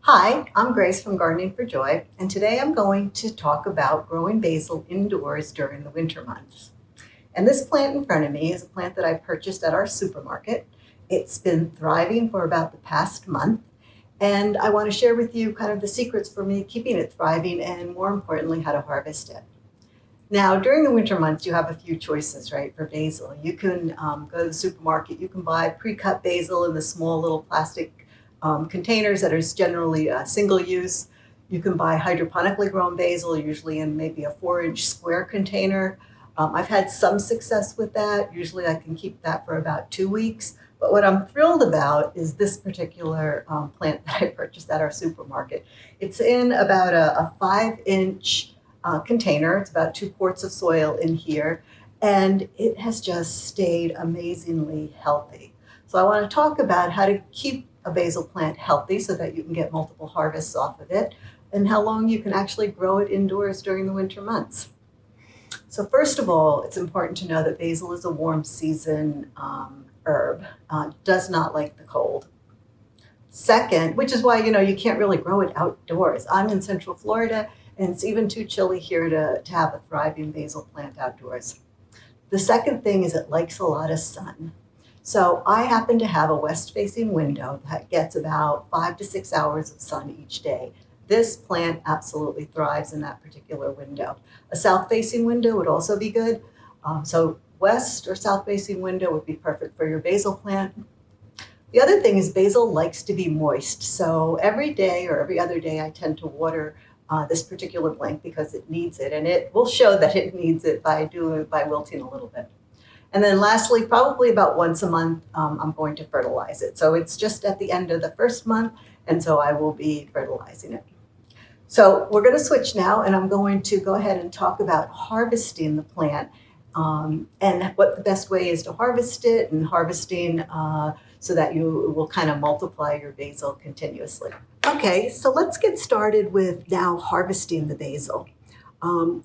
Hi, I'm Grace from Gardening for Joy, and today I'm going to talk about growing basil indoors during the winter months. And this plant in front of me is a plant that I purchased at our supermarket. It's been thriving for about the past month, and I want to share with you kind of the secrets for me keeping it thriving and more importantly, how to harvest it. Now, during the winter months, you have a few choices, right, for basil. You can go to the supermarket, you can buy pre-cut basil in the small little plastic containers that is generally single use. You can buy hydroponically grown basil, usually in maybe a 4-inch square container. I've had some success with that. Usually I can keep that for about 2 weeks. But what I'm thrilled about is this particular plant that I purchased at our supermarket. It's in about a 5-inch container. It's about 2 quarts of soil in here, and it has just stayed amazingly healthy. So I want to talk about how to keep a basil plant healthy so that you can get multiple harvests off of it, and how long you can actually grow it indoors during the winter months. So first of all, it's important to know that basil is a warm season herb, does not like the cold. Second, which is why, you can't really grow it outdoors. I'm in Central Florida, and it's even too chilly here to have a thriving basil plant outdoors. The second thing is it likes a lot of sun. So I happen to have a west-facing window that gets about 5 to 6 hours of sun each day. This plant absolutely thrives in that particular window. A south-facing window would also be good. So west or south-facing window would be perfect for your basil plant. The other thing is basil likes to be moist. So every day or every other day, I tend to water this particular plant because it needs it, and it will show that it needs it by wilting a little bit. And then lastly, probably about once a month, I'm going to fertilize it. So it's just at the end of the first month, and so I will be fertilizing it. So we're going to switch now, and I'm going to go ahead and talk about harvesting the plant and what the best way is to harvest it, and harvesting so that you will kind of multiply your basil continuously. Okay, so let's get started with now harvesting the basil.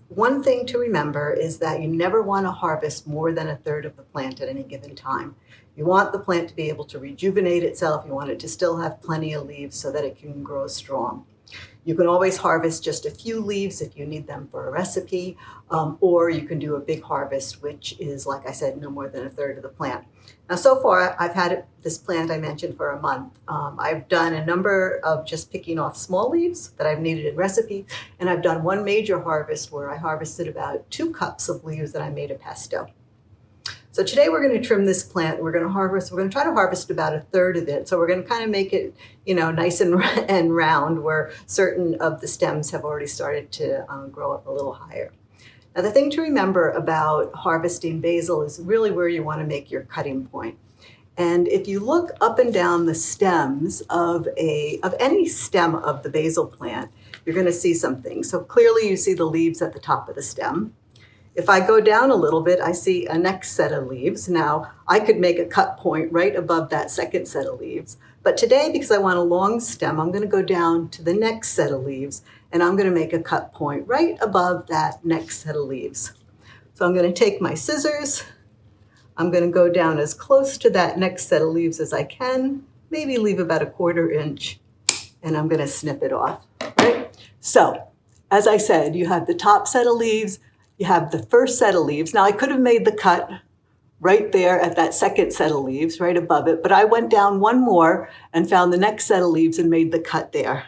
One thing to remember is that you never want to harvest more than a third of the plant at any given time. You want the plant to be able to rejuvenate itself. You want it to still have plenty of leaves so that it can grow strong. You can always harvest just a few leaves if you need them for a recipe, or you can do a big harvest, which is, like I said, no more than a third of the plant. Now, so far, I've had this plant I mentioned for a month. I've done a number of just picking off small leaves that I've needed in recipe, and I've done one major harvest where I harvested about 2 cups of leaves that I made a pesto. So today we're going to trim this plant. We're going to try to harvest about a third of it. So we're going to kind of make it, nice and round, where certain of the stems have already started to grow up a little higher. Now, the thing to remember about harvesting basil is really where you want to make your cutting point. And if you look up and down the stems of any stem of the basil plant, you're going to see something. So clearly you see the leaves at the top of the stem. If I go down a little bit, I see a next set of leaves. Now, I could make a cut point right above that second set of leaves. But today, because I want a long stem, I'm going to go down to the next set of leaves, and I'm going to make a cut point right above that next set of leaves. So I'm going to take my scissors. I'm going to go down as close to that next set of leaves as I can, maybe leave about a 1/4 inch, and I'm going to snip it off, right? So, as I said, you have the top set of leaves, you have the first set of leaves. Now, I could have made the cut right there at that second set of leaves, right above it, but I went down one more and found the next set of leaves and made the cut there.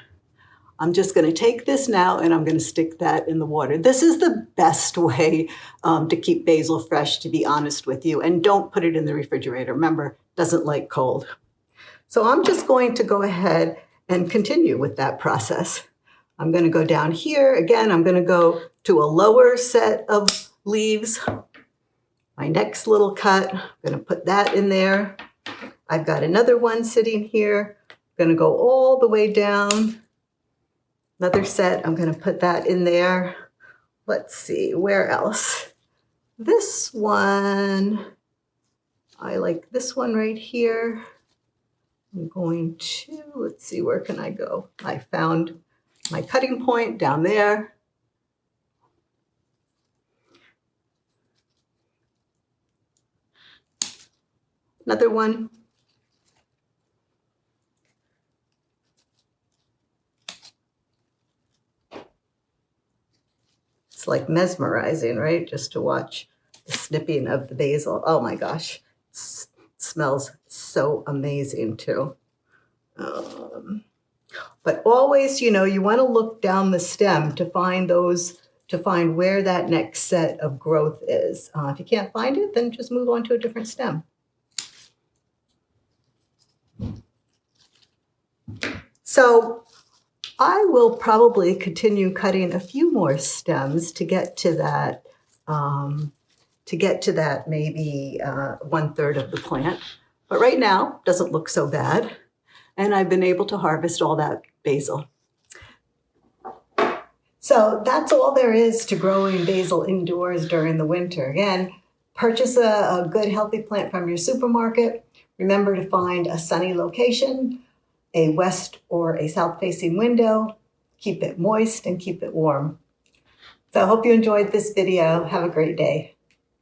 I'm just going to take this now and I'm going to stick that in the water. This is the best way to keep basil fresh, to be honest with you, and don't put it in the refrigerator. Remember, it doesn't like cold. So I'm just going to go ahead and continue with that process. I'm going to go down here. Again, I'm going to go to a lower set of leaves. My next little cut, I'm going to put that in there. I've got another one sitting here. I'm going to go all the way down. Another set, I'm going to put that in there. Let's see, where else? This one, I like this one right here. I'm going to, let's see, where can I go? I found my cutting point down there. Another one. like mesmerizing, right? Just to watch the snipping of the basil. Oh my gosh, it smells so amazing too. But always, you know, you want to look down the stem to find where that next set of growth is. If you can't find it, then just move on to a different stem. So I will probably continue cutting a few more stems to get to that, maybe 1/3 of the plant. But right now, doesn't look so bad. And I've been able to harvest all that basil. So that's all there is to growing basil indoors during the winter. Again, purchase a good healthy plant from your supermarket. Remember to find a sunny location, a west or a south facing window. Keep it moist and keep it warm. So I hope you enjoyed this video. Have a great day.